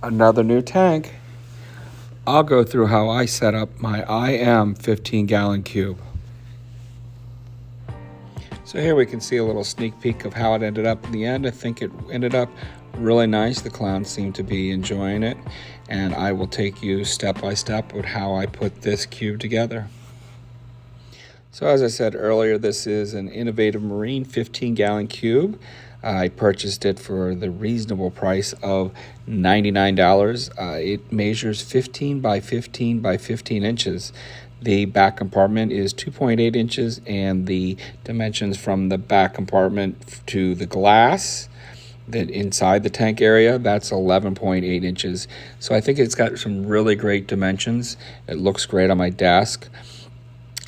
Another new tank. I'll go through how I set up my IM 15-gallon cube. So here we can see a little sneak peek of how it ended up in the end. I think it ended up really nice. The clowns seem to be enjoying it, and I will take you step by step with how I put this cube together. So as I said earlier, this is an Innovative Marine 15-gallon cube. I purchased it for the reasonable price of $99. It measures 15 by 15 by 15 inches. The back compartment is 2.8 inches, and the dimensions from the back compartment to the glass that inside the tank area, that's 11.8 inches. So I think it's got some really great dimensions. It looks great on my desk.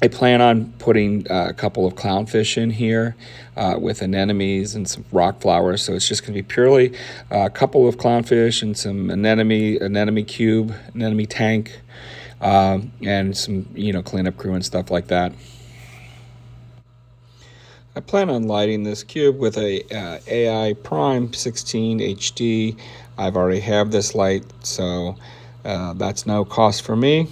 I plan on putting a couple of clownfish in here with anemones and some rock flowers. So it's just going to be purely a couple of clownfish and some anemone cube, anemone tank, and some cleanup crew and stuff like that. I plan on lighting this cube with a AI Prime 16 HD. I've already have this light, so that's no cost for me.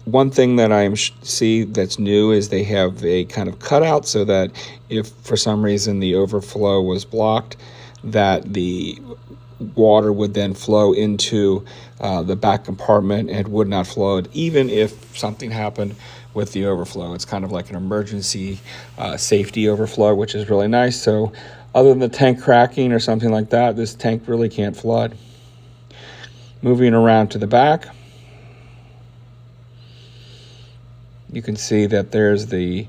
One thing that I see that's new is they have a kind of cutout so that if for some reason the overflow was blocked, that the water would then flow into the back compartment and would not flow even if something happened with the overflow. It's kind of like an emergency safety overflow, which is really nice. So other than the tank cracking or something like that, this tank really can't flood. Moving around to the back, you can see that there's the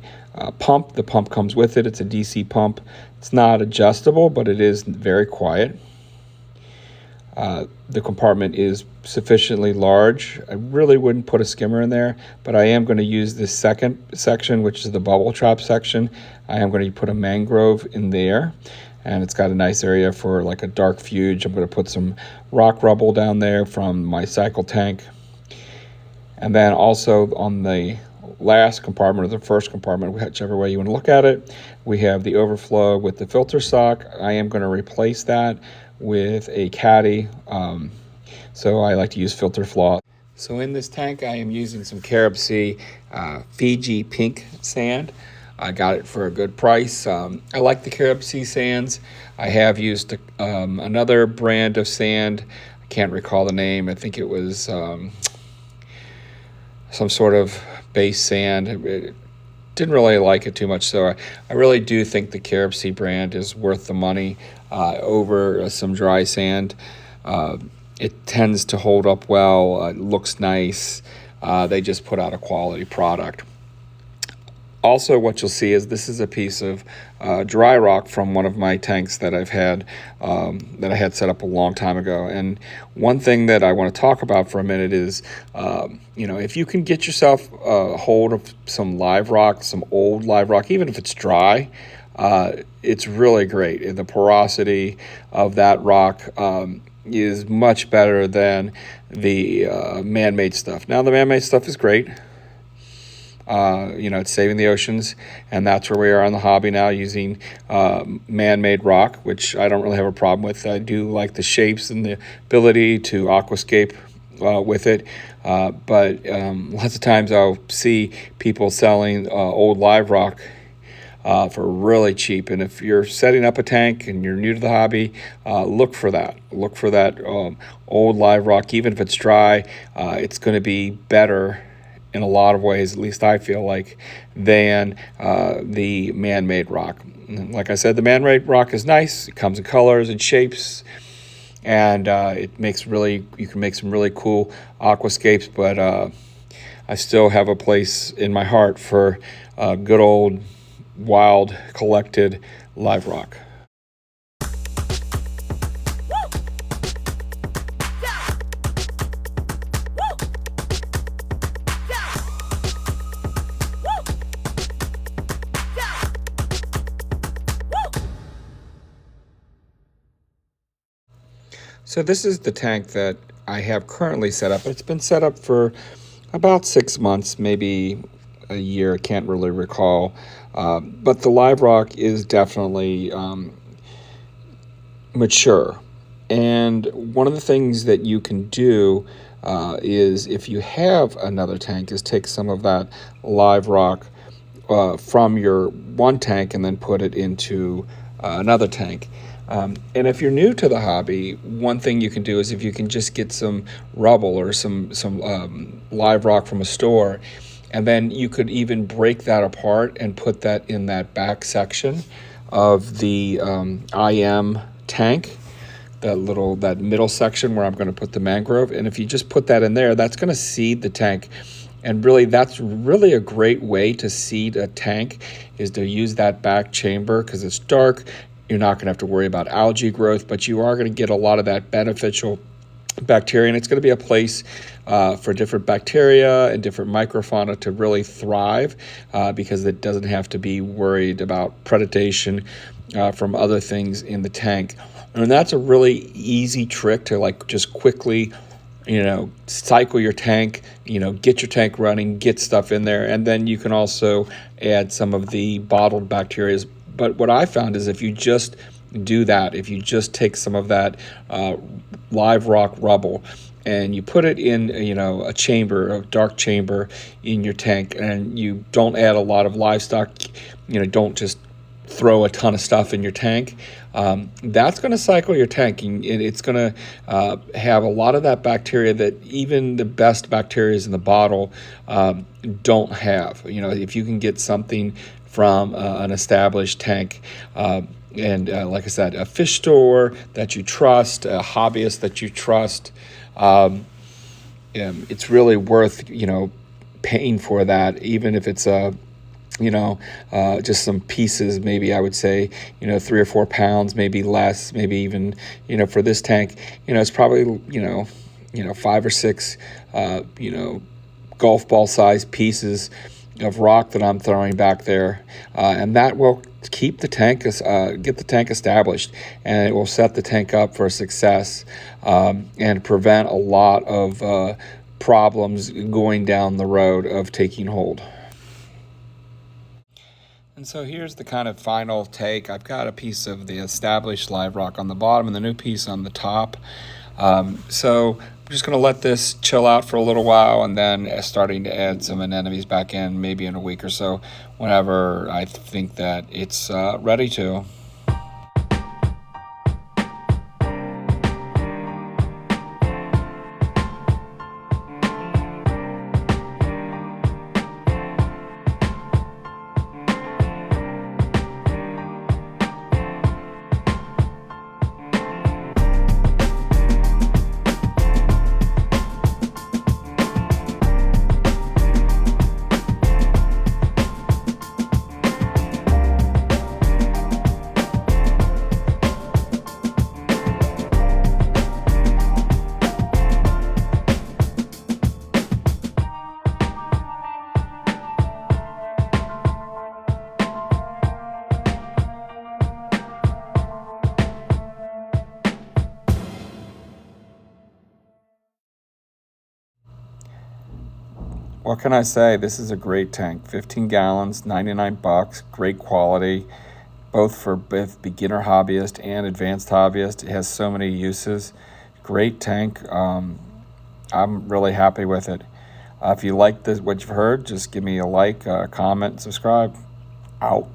pump. The pump comes with it. It's a DC pump. It's not adjustable, but it is very quiet. The compartment is sufficiently large. I really wouldn't put a skimmer in there, but I am going to use this second section, which is the bubble trap section. I am going to put a mangrove in there, and it's got a nice area for like a dark fuge. I'm going to put some rock rubble down there from my cycle tank. And then also on the last compartment, or the first compartment, whichever way you want to look at it, we have the overflow with the filter sock. I am going to replace that with a caddy, so I like to use filter floss. So in this tank I am using some Carib Sea Fiji pink sand. I got it for a good price. I like the Carib Sea sands. I have used another brand of sand. I can't recall the name. I think it was some sort of base sand. It didn't really like it too much, so I really do think the Carib Sea brand is worth the money over some dry sand. It tends to hold up well. It looks nice. They just put out a quality product. Also, what you'll see is this is a piece of dry rock from one of my tanks that I had set up a long time ago. And one thing that I want to talk about for a minute is, if you can get yourself a hold of some live rock, some old live rock, even if it's dry, it's really great. The porosity of that rock is much better than the man-made stuff. Now, the man-made stuff is great. It's saving the oceans, and that's where we are on the hobby now, using man-made rock, which I don't really have a problem with. I do like the shapes and the ability to aquascape with it, but lots of times I'll see people selling old live rock for really cheap. And if you're setting up a tank and you're new to the hobby, look for that. Look for that old live rock. Even if it's dry, it's going to be better in a lot of ways, at least I feel like, than the man-made rock. Like I said, the man-made rock is nice. It comes in colors and shapes, and you can make some really cool aquascapes, but I still have a place in my heart for good old wild collected live rock. So this is the tank that I have currently set up. It's been set up for about 6 months, maybe a year. I can't really recall. But the live rock is definitely mature. And one of the things that you can do is, if you have another tank, is take some of that live rock from your one tank and then put it into another tank. And if you're new to the hobby, one thing you can do is, if you can just get some rubble or some live rock from a store, and then you could even break that apart and put that in that back section of the IM tank, that middle section where I'm going to put the mangrove. And if you just put that in there, that's going to seed the tank. And really, that's really a great way to seed a tank, is to use that back chamber, because it's dark. You're not going to have to worry about algae growth, but you are going to get a lot of that beneficial bacteria, and it's going to be a place for different bacteria and different microfauna to really thrive, because it doesn't have to be worried about predation from other things in the tank. And that's a really easy trick to, like, just quickly, cycle your tank, get your tank running, get stuff in there, and then you can also add some of the bottled bacteria. But what I found is, if you just do that, if you just take some of that live rock rubble and you put it in, a chamber, a dark chamber in your tank, and you don't add a lot of livestock, don't just throw a ton of stuff in your tank, that's going to cycle your tank, and it's going to have a lot of that bacteria that even the best bacteria in the bottle don't have. If you can get something from an established tank, and like I said, a fish store that you trust, a hobbyist that you trust, it's really worth paying for that, even if it's just some pieces. Maybe I would say 3 or 4 pounds, maybe less, maybe even for this tank, it's probably 5 or 6 golf ball sized pieces of rock that I'm throwing back there, and that will keep the tank, get the tank established, and it will set the tank up for success, and prevent a lot of problems going down the road of taking hold. And so here's the kind of final take. I've got a piece of the established live rock on the bottom and the new piece on the top. So I'm just going to let this chill out for a little while, and then starting to add some anemones back in, maybe in a week or so, whenever I think that it's ready to. What can I say? This is a great tank. 15 gallons, $99, great quality, both for both beginner hobbyist and advanced hobbyist. It has so many uses. Great tank. I'm really happy with it. If you like this, what you've heard, just give me a like, comment, subscribe. Out.